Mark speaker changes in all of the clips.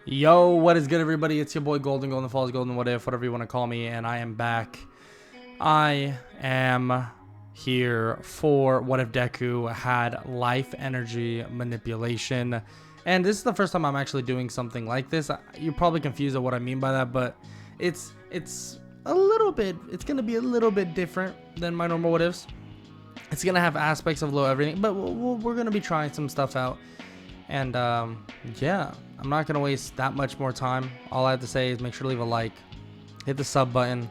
Speaker 1: Yo, what is good, everybody? It's your boy Golden Falls, Golden What If, whatever you want to call me, and I am back. I am here for What If Deku had life energy manipulation, and this is the first time I'm actually doing something like this. You're probably confused at what I mean by that, but it's a little bit. It's gonna be a little bit different than my normal What Ifs. It's gonna have aspects of everything, but we're gonna be trying some stuff out. And yeah, I'm not going to waste that much more time. All I have to say is make sure to leave a like, hit the sub button.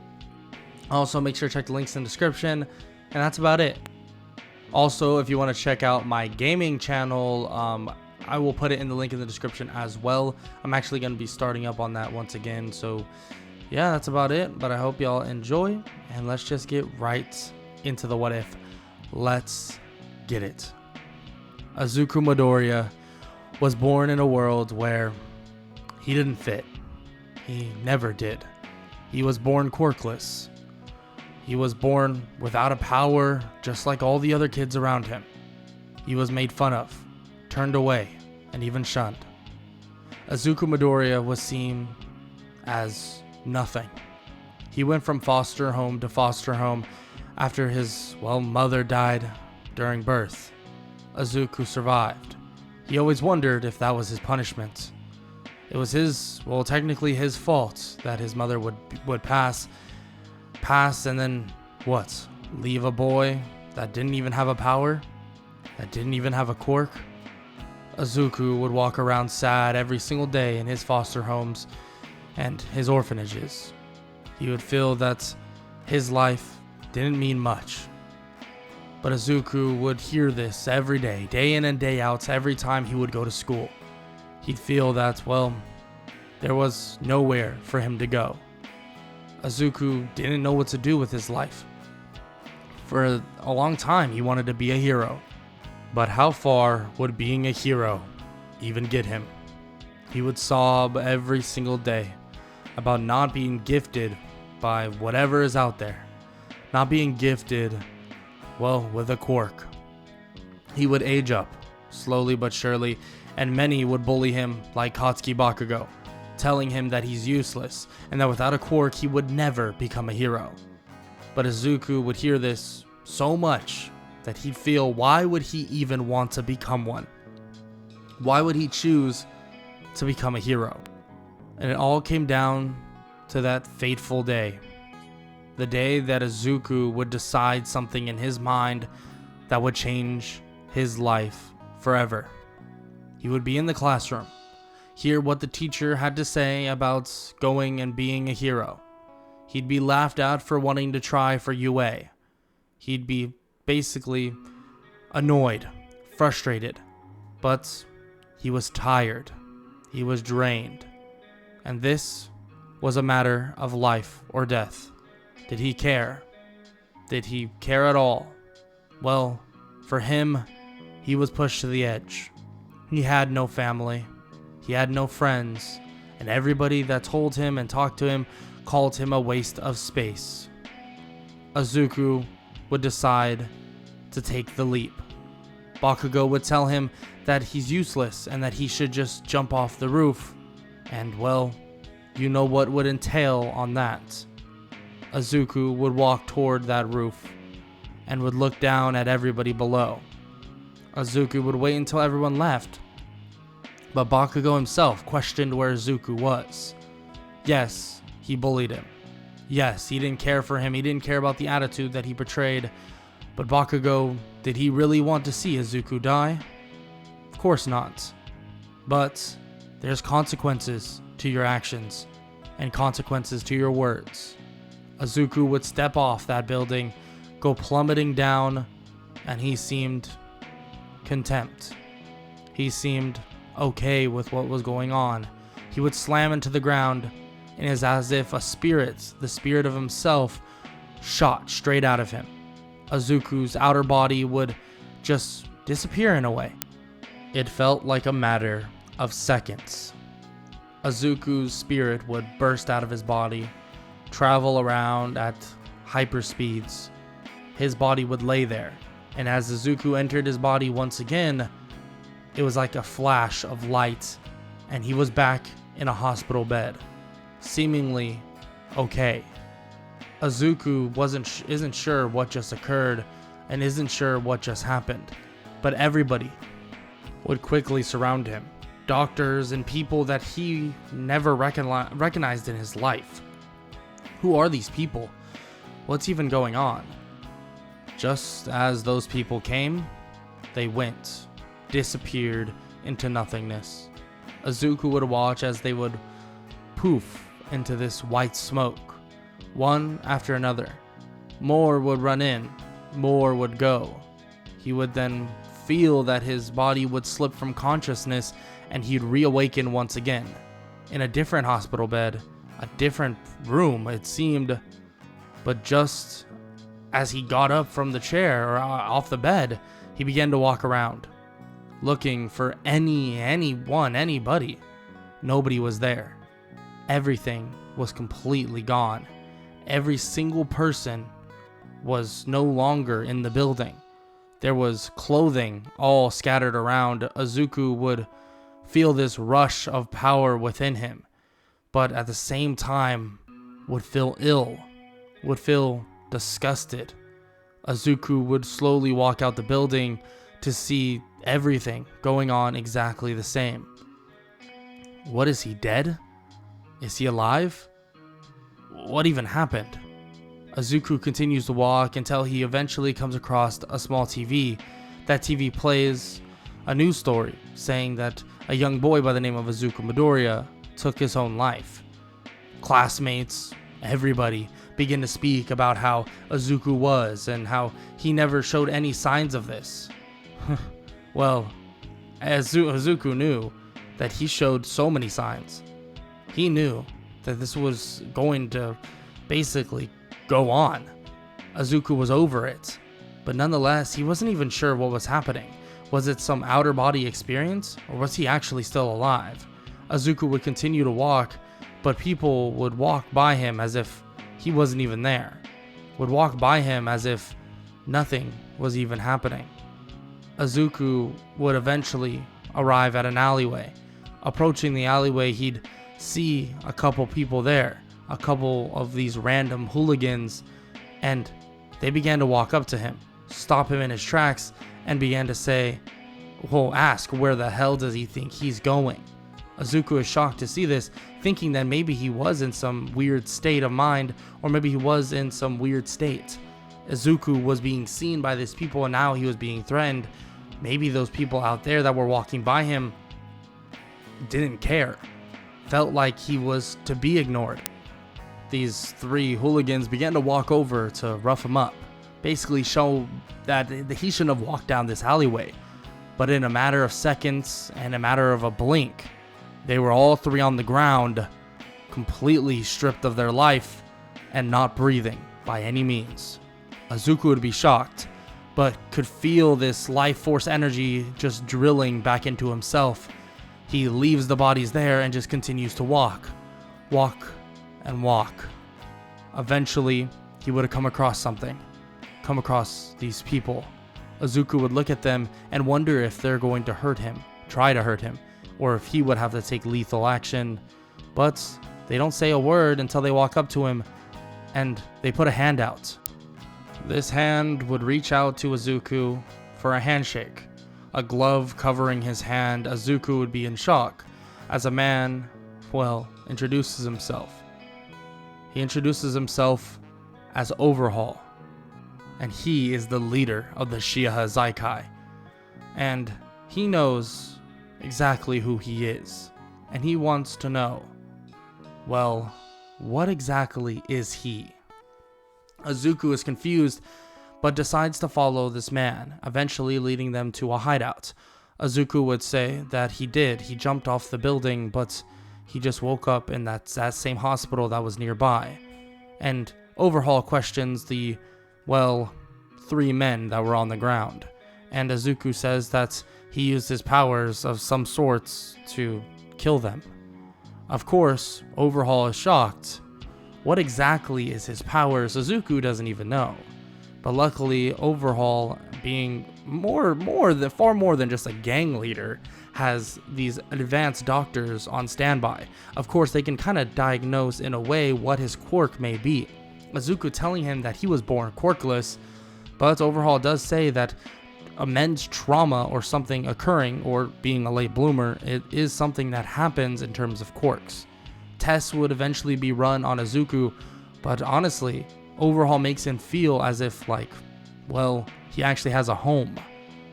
Speaker 1: Also, make sure to check the links in the description. And that's about it. Also, if you want to check out my gaming channel, I will put it in the link in the description as well. I'm actually going to be starting up on that once again. So yeah, that's about it. But I hope y'all enjoy. And let's just get right into the what if. Let's get it. Izuku Midoriya was born in a world where he didn't fit. He never did. He was born quirkless. He was born without a power, just like all the other kids around him. He was made fun of, turned away, and even shunned. Izuku Midoriya was seen as nothing. He went from foster home to foster home after his, mother died during birth. Izuku survived. He always wondered if that was his punishment. It was technically his fault that his mother would pass and then what? Leave a boy that didn't even have a power? That didn't even have a quirk? Izuku would walk around sad every single day in his foster homes and his orphanages. He would feel that his life didn't mean much. But Izuku would hear this every day in and day out, every time he would go to school. He'd feel that, there was nowhere for him to go. Izuku didn't know what to do with his life. For a long time, he wanted to be a hero. But how far would being a hero even get him? He would sob every single day about not being gifted by whatever is out there. Not being gifted with a quirk. He would age up, slowly but surely, and many would bully him like Katsuki Bakugo, telling him that he's useless, and that without a quirk he would never become a hero. But Izuku would hear this so much that he'd feel, why would he even want to become one? Why would he choose to become a hero? And it all came down to that fateful day. The day that Izuku would decide something in his mind that would change his life forever. He would be in the classroom, hear what the teacher had to say about going and being a hero. He'd be laughed at for wanting to try for UA. He'd be basically annoyed, frustrated, but he was tired. He was drained. And this was a matter of life or death. Did he care? Did he care at all? Well, for him, he was pushed to the edge. He had no family. He had no friends. And everybody that told him and talked to him called him a waste of space. Izuku would decide to take the leap. Bakugo would tell him that he's useless and that he should just jump off the roof. And you know what would entail on that. Izuku would walk toward that roof and would look down at everybody below. Izuku would wait until everyone left, but Bakugo himself questioned where Izuku was. Yes, he bullied him. Yes, he didn't care for him. He didn't care about the attitude that he portrayed. But Bakugo, did he really want to see Izuku die? Of course not. But there's consequences to your actions and consequences to your words. Izuku would step off that building, go plummeting down, and he seemed content. He seemed okay with what was going on. He would slam into the ground, and it is as if the spirit of himself, shot straight out of him. Izuku's outer body would just disappear in a way. It felt like a matter of seconds. Izuku's spirit would burst out of his body, travel around at hyper speeds. His body would lay there, and as Izuku entered his body once again, it was like a flash of light, and he was back in a hospital bed, seemingly okay. Izuku isn't sure what just occurred and isn't sure what just happened, but everybody would quickly surround him. Doctors and people that he never recognized in his life. Who are these people? What's even going on? Just as those people came, they went, disappeared into nothingness. Izuku would watch as they would poof into this white smoke, one after another. More would run in, more would go. He would then feel that his body would slip from consciousness and he'd reawaken once again, in a different hospital bed, a different room it seemed, but just as he got up from the chair or off the bed, he began to walk around, looking for anybody. Nobody was there. Everything was completely gone. Every single person was no longer in the building. There was clothing all scattered around. Izuku would feel this rush of power within him, but at the same time would feel ill, would feel disgusted. Izuku would slowly walk out the building to see everything going on exactly the same. What, is he dead? Is he alive? What even happened? Izuku continues to walk until he eventually comes across a small TV. That TV plays a news story saying that a young boy by the name of Izuku Midoriya took his own life. Classmates, everybody begin to speak about how Izuku was and how he never showed any signs of this. Well, Izuku knew that he showed so many signs. He knew that this was going to basically go on. Izuku was over it, but nonetheless, he wasn't even sure what was happening. Was it some outer body experience, or was he actually still alive? Izuku would continue to walk, but people would walk by him as if he wasn't even there. Would walk by him as if nothing was even happening. Izuku would eventually arrive at an alleyway. Approaching the alleyway, he'd see a couple people there, a couple of these random hooligans, and they began to walk up to him, stop him in his tracks, and began to ask where the hell does he think he's going. Izuku is shocked to see this, thinking that maybe he was in some weird state of mind, or maybe he was in some weird state. Izuku was being seen by these people and now he was being threatened. Maybe those people out there that were walking by him didn't care, felt like he was to be ignored. These three hooligans began to walk over to rough him up, basically show that he shouldn't have walked down this alleyway. But in a matter of seconds and a matter of a blink, they were all three on the ground, completely stripped of their life and not breathing by any means. Izuku would be shocked, but could feel this life force energy just drilling back into himself. He leaves the bodies there and just continues to walk and walk. Eventually, he would have come across these people. Izuku would look at them and wonder if they're going to hurt him, try to hurt him, or if he would have to take lethal action. But they don't say a word until they walk up to him and they put a hand out. This hand would reach out to Izuku for a handshake. A glove covering his hand. Izuku would be in shock as a man, introduces himself. He introduces himself as Overhaul, and he is the leader of the Shiha Zaikai. And he knows exactly who he is, and he wants to know, what exactly is he? Izuku is confused, but decides to follow this man, eventually leading them to a hideout. Izuku would say that he jumped off the building, but he just woke up in that same hospital that was nearby. And Overhaul questions the, three men that were on the ground. And Izuku says that he used his powers of some sorts to kill them. Of course, Overhaul is shocked. What exactly is his powers? Izuku doesn't even know. But luckily, Overhaul, being far more than just a gang leader, has these advanced doctors on standby. Of course, they can kind of diagnose in a way what his quirk may be. Izuku telling him that he was born quirkless, but Overhaul does say that immense trauma or something occurring, or being a late bloomer, it is something that happens in terms of quirks. Tests would eventually be run on Izuku, but honestly, Overhaul makes him feel as if, like, well, he actually has a home.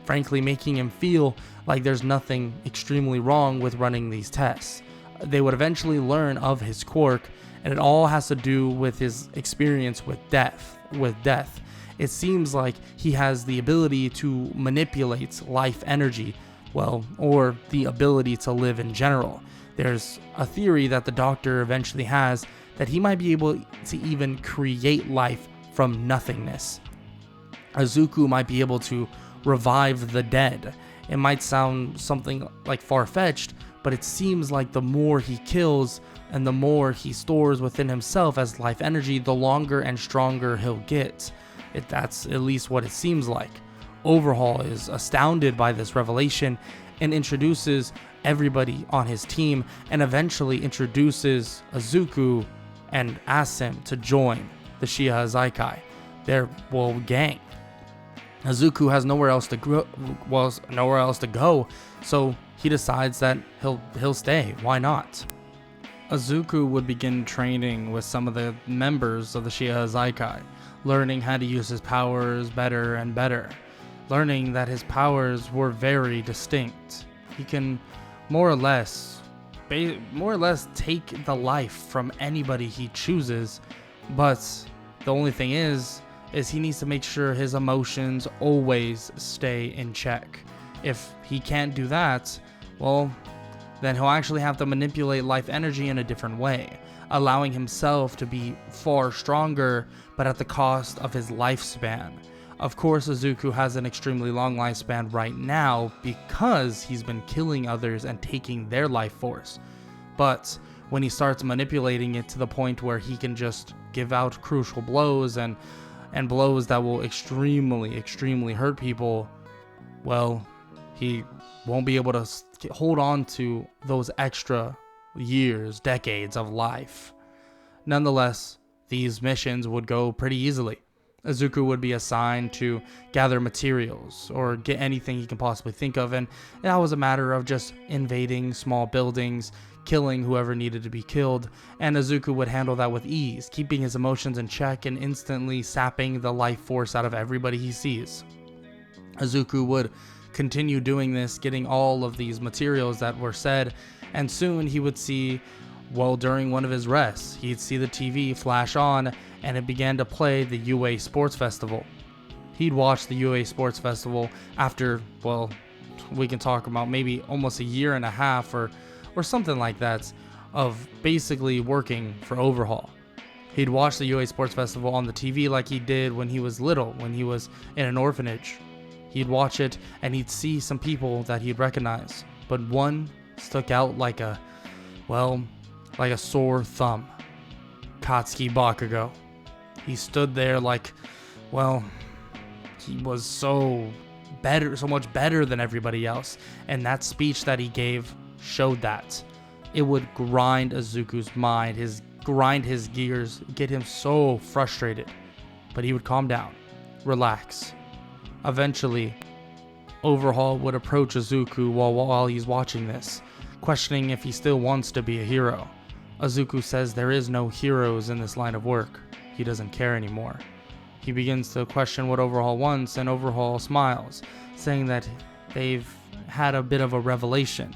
Speaker 1: Frankly, making him feel like there's nothing extremely wrong with running these tests. They would eventually learn of his quirk, and it all has to do with his experience with death. It seems like he has the ability to manipulate life energy, well, or the ability to live in general. There's a theory that the doctor eventually has that he might be able to even create life from nothingness. Izuku might be able to revive the dead. It might sound something like far-fetched, but it seems like the more he kills and the more he stores within himself as life energy, the longer and stronger he'll get. That's at least what it seems like. Overhaul is astounded by this revelation and introduces everybody on his team, and eventually introduces Izuku and asks him to join the Shiha Zaikai, their gang. Izuku has nowhere else to go, so he decides that he'll stay. Why not? Izuku would begin training with some of the members of the Shiha Zaikai, learning how to use his powers better and better, learning that his powers were very distinct. He can more or less take the life from anybody he chooses, but the only thing is he needs to make sure his emotions always stay in check. If he can't do that, well, then he'll actually have to manipulate life energy in a different way, allowing himself to be far stronger, but at the cost of his lifespan. Of course, Izuku has an extremely long lifespan right now because he's been killing others and taking their life force. But when he starts manipulating it to the point where he can just give out crucial blows and blows that will extremely hurt people, well, he won't be able to hold on to those extra years, decades of life. Nonetheless, these missions would go pretty easily. Izuku would be assigned to gather materials or get anything he can possibly think of, and that was a matter of just invading small buildings, killing whoever needed to be killed, and Izuku would handle that with ease, keeping his emotions in check and instantly sapping the life force out of everybody he sees. Izuku would continue doing this, getting all of these materials that were said, and soon he would see, well, during one of his rests, he'd see the TV flash on, and it began to play the UA Sports Festival. He'd watch the UA Sports Festival after, well, we can talk about maybe almost a year and a half or something like that of basically working for Overhaul. He'd watch the UA Sports Festival on the TV like he did when he was little, when he was in an orphanage. He'd watch it and he'd see some people that he'd recognize, but one stuck out like a sore thumb. Katsuki Bakugo. He stood there like, well, he was so much better than everybody else, and that speech that he gave showed that. It would grind Izuku's mind, grind his gears, get him so frustrated, but he would calm down, relax. Eventually, Overhaul would approach Izuku while he's watching this, questioning if he still wants to be a hero. Izuku says there is no heroes in this line of work. He doesn't care anymore. He begins to question what Overhaul wants, and Overhaul smiles, saying that they've had a bit of a revelation,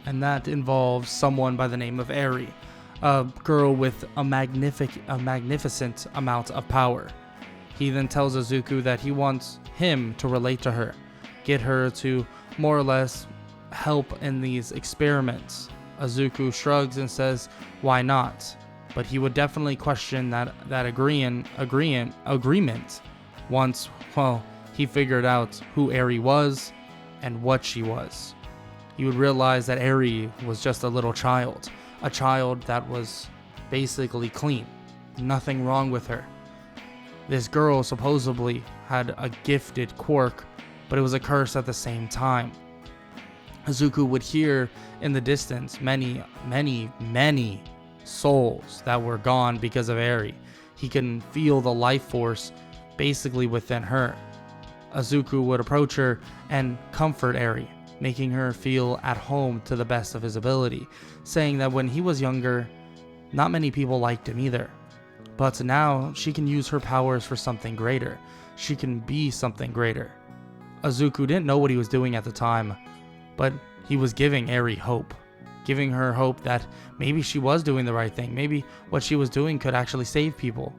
Speaker 1: and that involves someone by the name of Eri, a girl with a magnificent amount of power. He then tells Izuku that he wants him to relate to her, get her to more or less help in these experiments. Izuku shrugs and says, why not? But he would definitely question that agreement once, well, he figured out who Eri was and what she was. He would realize that Eri was just a little child, a child that was basically clean, nothing wrong with her. This girl supposedly had a gifted quirk but it was a curse at the same time. Izuku would hear in the distance many souls that were gone because of Eri. He can feel the life force basically within her. Izuku would approach her and comfort Eri, making her feel at home to the best of his ability, saying that when he was younger, not many people liked him either. But now she can use her powers for something greater. She can be something greater. Izuku didn't know what he was doing at the time, but he was giving Eri hope. Giving her hope that maybe she was doing the right thing. Maybe what she was doing could actually save people.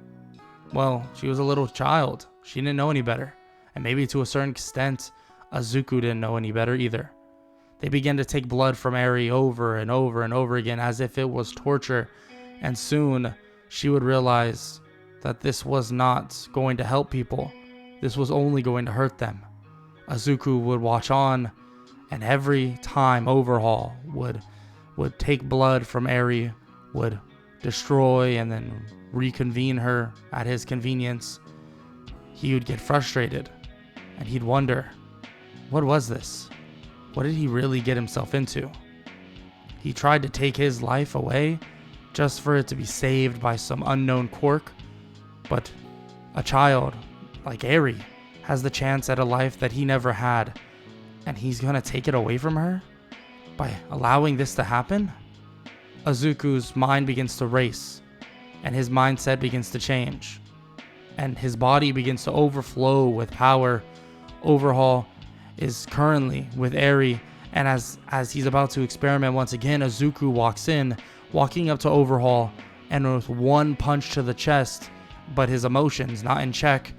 Speaker 1: Well, she was a little child. She didn't know any better. And maybe to a certain extent, Izuku didn't know any better either. They began to take blood from Eri over and over and over again as if it was torture. And soon, she would realize that this was not going to help people. This was only going to hurt them. Izuku would watch on, and every time Overhaul would take blood from Eri, would destroy and then reconvene her at his convenience, he would get frustrated, and he'd wonder, what was this? What did he really get himself into? He tried to take his life away just for it to be saved by some unknown quirk, but a child like Eri has the chance at a life that he never had, and he's gonna take it away from her by allowing this to happen? Izuku's mind begins to race, and his mindset begins to change, and his body begins to overflow with power. Overhaul is currently with Eri, and as he's about to experiment once again, Izuku walks in, walking up to Overhaul, and with one punch to the chest, but his emotions not in check,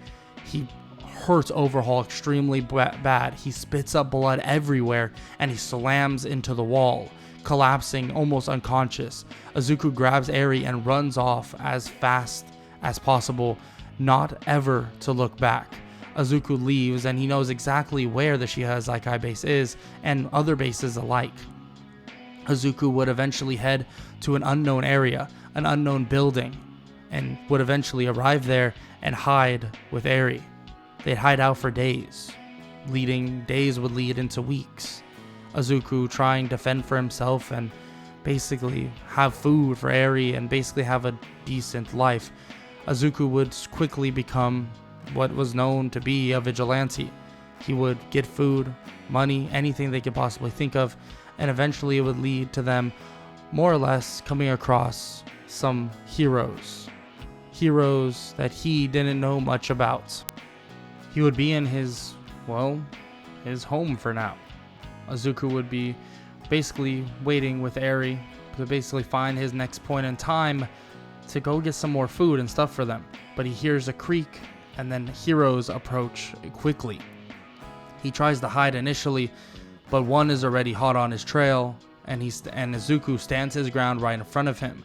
Speaker 1: he hurts Overhaul extremely bad. He spits up blood everywhere, and he slams into the wall, collapsing almost unconscious. Izuku grabs Eri and runs off as fast as possible, not ever to look back. Izuku leaves, and he knows exactly where the Shiha Isekai base is, and other bases alike. Izuku would eventually head to an unknown area, an unknown building, and would eventually arrive there and hide with Eri. They'd hide out for days. Days would lead into weeks. Izuku trying to fend for himself and basically have food for Eri and basically have a decent life. Izuku would quickly become what was known to be a vigilante. He would get food, money, anything they could possibly think of, and eventually it would lead to them more or less coming across some heroes that he didn't know much about. He would be in his home for now. Izuku would be basically waiting with Eri to basically find his next point in time to go get some more food and stuff for them. But he hears a creak, and then heroes approach quickly. He tries to hide initially, but one is already hot on his trail, and Izuku stands his ground right in front of him.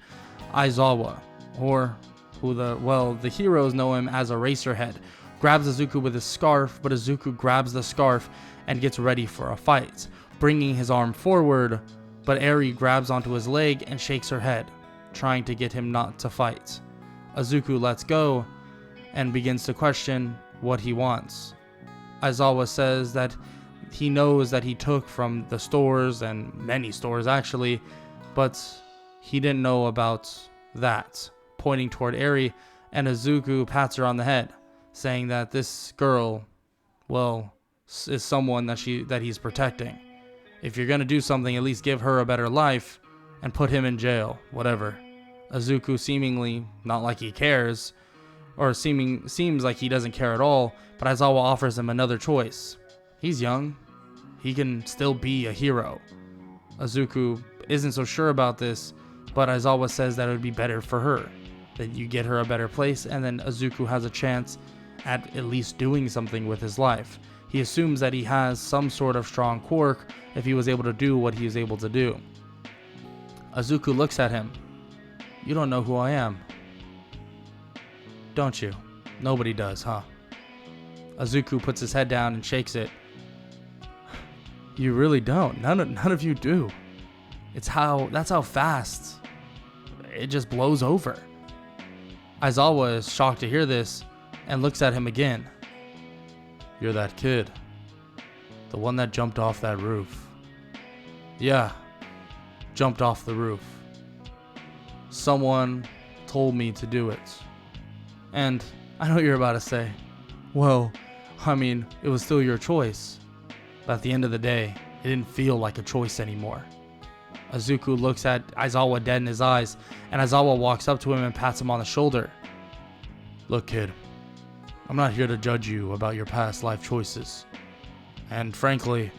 Speaker 1: Aizawa, or the heroes know him as Eraserhead, grabs Izuku with his scarf, but Izuku grabs the scarf and gets ready for a fight, bringing his arm forward, but Eri grabs onto his leg and shakes her head, trying to get him not to fight. Izuku lets go and begins to question what he wants. Aizawa says that he knows that he took from the stores, and many stores actually, but he didn't know about that, pointing toward Eri, and Izuku pats her on the head, saying that this girl, is someone that he's protecting. If you're gonna do something, at least give her a better life and put him in jail, whatever. Izuku seemingly not like he cares, or seems like he doesn't care at all, but Aizawa offers him another choice. He's young. He can still be a hero. Izuku isn't so sure about this, but Aizawa says that it would be better for her, that you get her a better place, and then Izuku has a chance at least doing something with his life. He assumes that he has some sort of strong quirk if he was able to do what he was able to do. Izuku looks at him. You don't know who I am, don't you? Nobody does, huh? Izuku puts his head down and shakes it. You really don't. None of you do. That's how fast it just blows over. Aizawa is shocked to hear this and looks at him again. You're that kid. The one that jumped off that roof. Yeah, jumped off the roof. Someone told me to do it. And I know what you're about to say, well, I mean, it was still your choice. But at the end of the day, it didn't feel like a choice anymore. Izuku looks at Aizawa dead in his eyes, and Aizawa walks up to him and pats him on the shoulder. Look, kid, I'm not here to judge you about your past life choices. And frankly,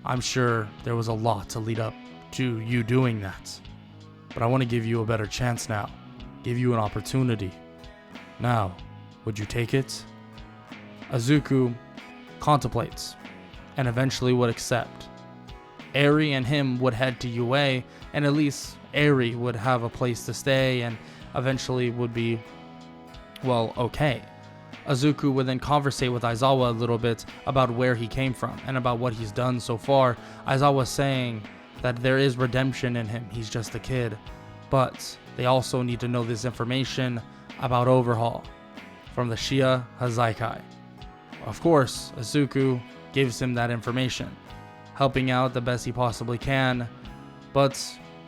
Speaker 1: I'm sure there was a lot to lead up to you doing that. But I want to give you a better chance now. Give you an opportunity. Now, would you take it? Izuku contemplates, and eventually would accept. Eri and him would head to UA, and at least Eri would have a place to stay and eventually would be, well, okay. Izuku would then conversate with Aizawa a little bit about where he came from and about what he's done so far. Aizawa saying that there is redemption in him, he's just a kid, but they also need to know this information about Overhaul from the Shia Hazaikai. Of course, Izuku gives him that information, helping out the best he possibly can, but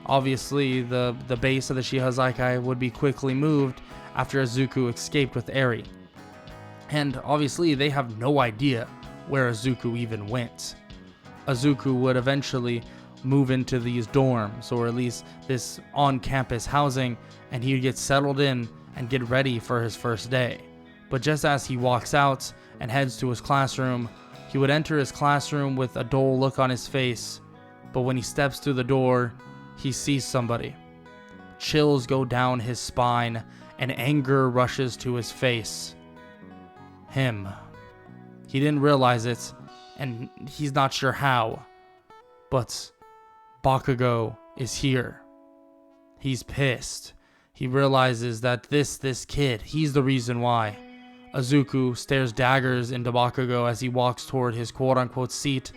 Speaker 1: obviously the base of the Shia Hazaikai would be quickly moved after Izuku escaped with Eri. And obviously they have no idea where Izuku even went. Izuku would eventually move into these dorms, or at least this on-campus housing, and he'd get settled in and get ready for his first day. But just as he walks out and heads to his classroom, he would enter his classroom with a dull look on his face, but when he steps through the door, he sees somebody. Chills go down his spine, and anger rushes to his face. Him. He didn't realize it, and he's not sure how, but Bakugo is here. He's pissed. He realizes that this kid, he's the reason why. Izuku stares daggers into Bakugo as he walks toward his quote-unquote seat,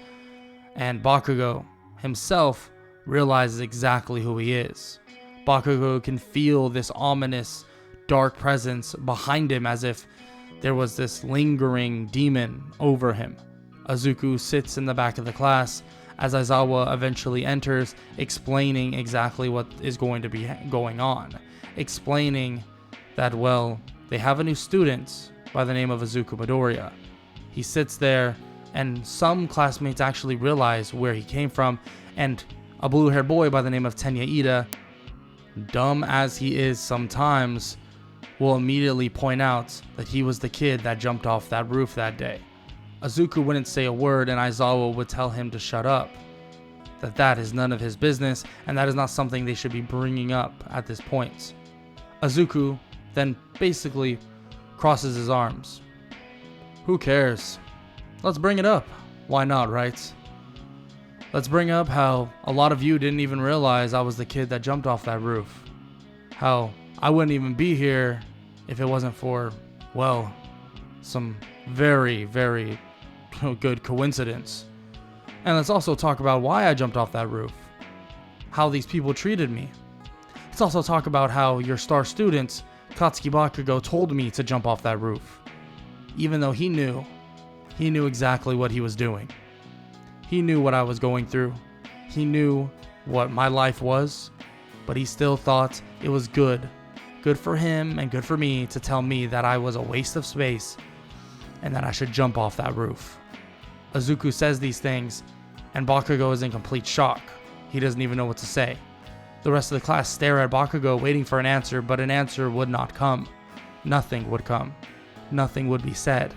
Speaker 1: and Bakugo himself realizes exactly who he is. Bakugo can feel this ominous, dark presence behind him as if there was this lingering demon over him. Izuku sits in the back of the class as Aizawa eventually enters, explaining exactly what is going to be going on. Explaining that, well, they have a new student by the name of Izuku Midoriya. He sits there, and some classmates actually realize where he came from, and a blue-haired boy by the name of Tenya Ida, dumb as he is sometimes, will immediately point out that he was the kid that jumped off that roof that day. Izuku wouldn't say a word, and Aizawa would tell him to shut up. That is none of his business, and that is not something they should be bringing up at this point. Izuku then basically crosses his arms. Who cares? Let's bring it up. Why not, right? Let's bring up how a lot of you didn't even realize I was the kid that jumped off that roof. How I wouldn't even be here if it wasn't for, well, some very, very good coincidence. And let's also talk about why I jumped off that roof. How these people treated me. Let's also talk about how your star student, Katsuki Bakugo, told me to jump off that roof. Even though he knew exactly what he was doing. He knew what I was going through. He knew what my life was, but he still thought it was good for him and good for me to tell me that I was a waste of space and that I should jump off that roof. Izuku says these things, and Bakugo is in complete shock. He doesn't even know what to say. The rest of the class stare at Bakugo waiting for an answer, but an answer would not come. Nothing would come. Nothing would be said.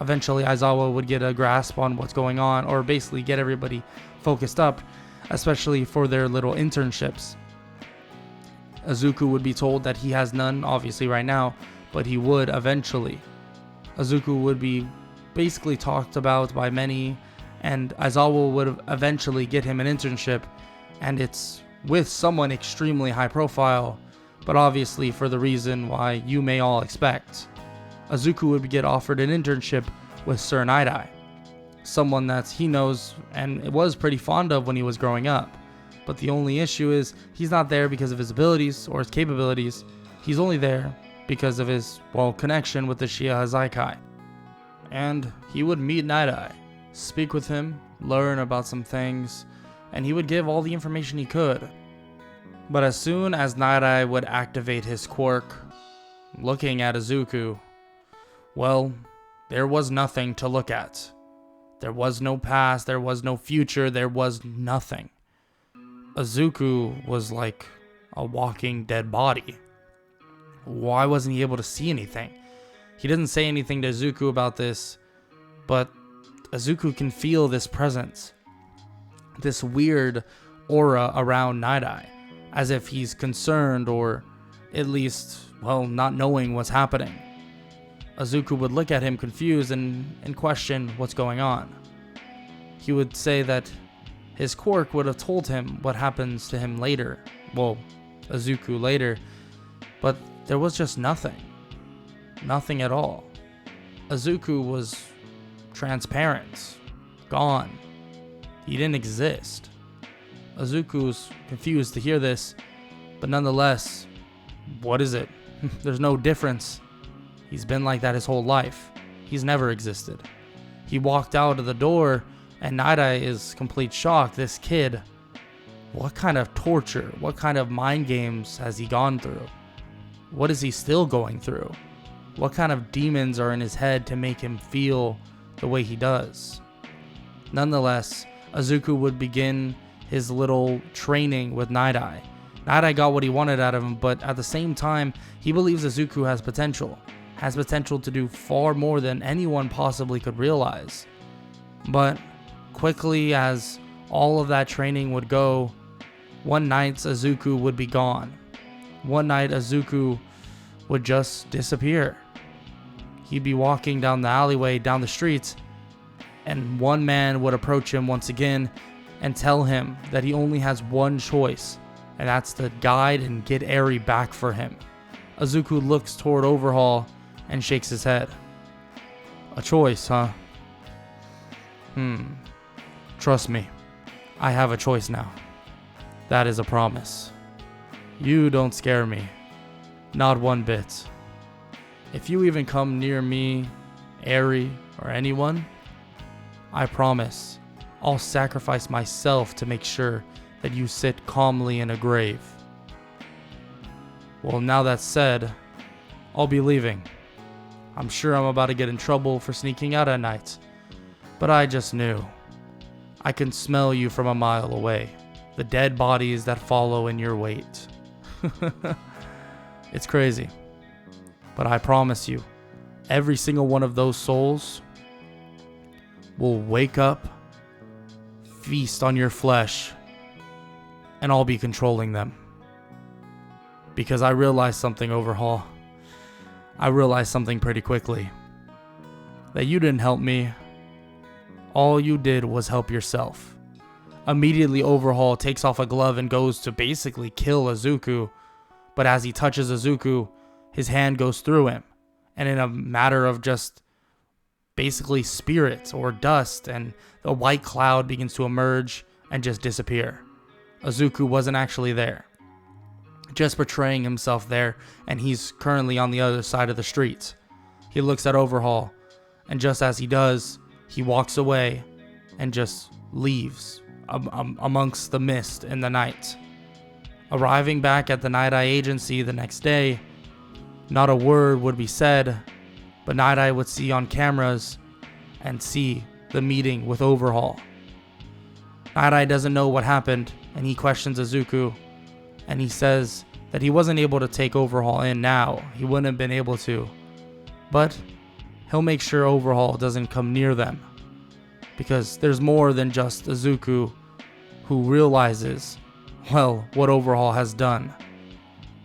Speaker 1: Eventually, Aizawa would get a grasp on what's going on, or basically get everybody focused up, especially for their little internships. Izuku would be told that he has none, obviously right now, but he would eventually. Izuku would be basically talked about by many, and Aizawa would eventually get him an internship, and it's with someone extremely high profile, but obviously for the reason why you may all expect. Izuku would get offered an internship with Sir Night-Eye, someone that he knows and was pretty fond of when he was growing up. But the only issue is he's not there because of his abilities or his capabilities. He's only there because of his, well, connection with the Shia Hazaikai. And he would meet Night-Eye, speak with him, learn about some things, and he would give all the information he could. But as soon as Night Eye would activate his quirk, looking at Izuku, well, there was nothing to look at. There was no past, there was no future, there was nothing. Izuku was like a walking dead body. Why wasn't he able to see anything? He doesn't say anything to Izuku about this, but Izuku can feel this presence, this weird aura around Night Eye, as if he's concerned or at least, well, not knowing what's happening. Izuku would look at him confused and question what's going on. He would say that his quirk would have told him what happens to him later. Well, Izuku later. But there was just nothing. Nothing at all. Izuku was transparent. Gone. He didn't exist. Izuku was confused to hear this, but nonetheless, what is it? There's no difference. He's been like that his whole life. He's never existed. He walked out of the door, and Night Eye is complete shock. This kid, what kind of torture, what kind of mind games has he gone through? What is he still going through? What kind of demons are in his head to make him feel the way he does? Nonetheless, Izuku would begin his little training with Night Eye. Night Eye got what he wanted out of him, but at the same time, he believes Izuku has potential to do far more than anyone possibly could realize. But quickly as all of that training would go, one night Izuku would be gone. One night Izuku would just disappear. He'd be walking down the alleyway, down the streets, and one man would approach him once again and tell him that he only has one choice, and that's to guide and get Eri back for him. Izuku looks toward Overhaul and shakes his head. A choice, huh? Trust me, I have a choice now. That is a promise. You don't scare me. Not one bit. If you even come near me, Eri, or anyone, I promise I'll sacrifice myself to make sure that you sit calmly in a grave. Well, now that's said, I'll be leaving. I'm sure I'm about to get in trouble for sneaking out at night, but I just knew. I can smell you from a mile away, the dead bodies that follow in your wake. It's crazy, but I promise you, every single one of those souls will wake up, feast on your flesh, and I'll be controlling them. Because I realized something, Overhaul. I realized something pretty quickly. That you didn't help me. All you did was help yourself. Immediately, Overhaul takes off a glove and goes to basically kill Izuku. But as he touches Izuku, his hand goes through him. And in a matter of just basically spirit or dust, and the white cloud begins to emerge and just disappear. Izuku wasn't actually there, just portraying himself there, and he's currently on the other side of the street. He looks at Overhaul, and just as he does, he walks away and just leaves amongst the mist in the night. Arriving back at the Night Eye agency the next day, not a word would be said, but Night Eye would see on cameras and see the meeting with Overhaul. Night Eye doesn't know what happened, and he questions Izuku, and he says that he wasn't able to take Overhaul in now. He wouldn't have been able to, but he'll make sure Overhaul doesn't come near them, because there's more than just Izuku who realizes, well, what Overhaul has done.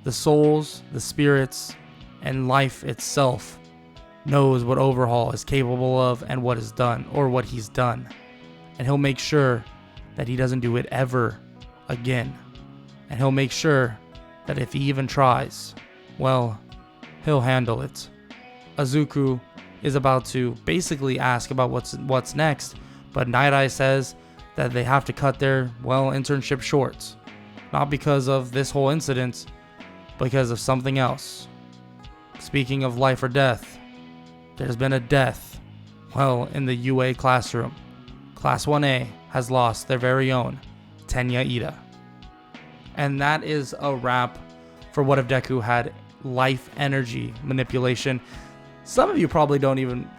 Speaker 1: The souls, the spirits, and life itself knows what Overhaul is capable of and what is done, or what he's done. And he'll make sure that he doesn't do it ever again. And he'll make sure that if he even tries, well, he'll handle it. Izuku is about to basically ask about what's next, but Night Eye says that they have to cut their, well, internship short. Not because of this whole incident, because of something else. Speaking of life or death, there's been a death, well, in the UA classroom. Class 1A has lost their very own Tenya Ida. And that is a wrap for What If Deku had life energy manipulation. Some of you probably didn't even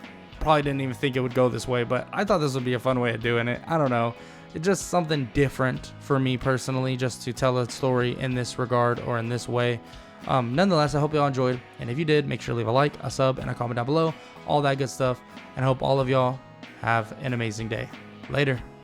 Speaker 1: think it would go this way, but I thought this would be a fun way of doing it. I don't know. It's just something different for me personally, just to tell a story in this regard or in this way. Nonetheless, I hope y'all enjoyed. And if you did, make sure to leave a like, a sub, and a comment down below. All that good stuff. And I hope all of y'all have an amazing day. Later.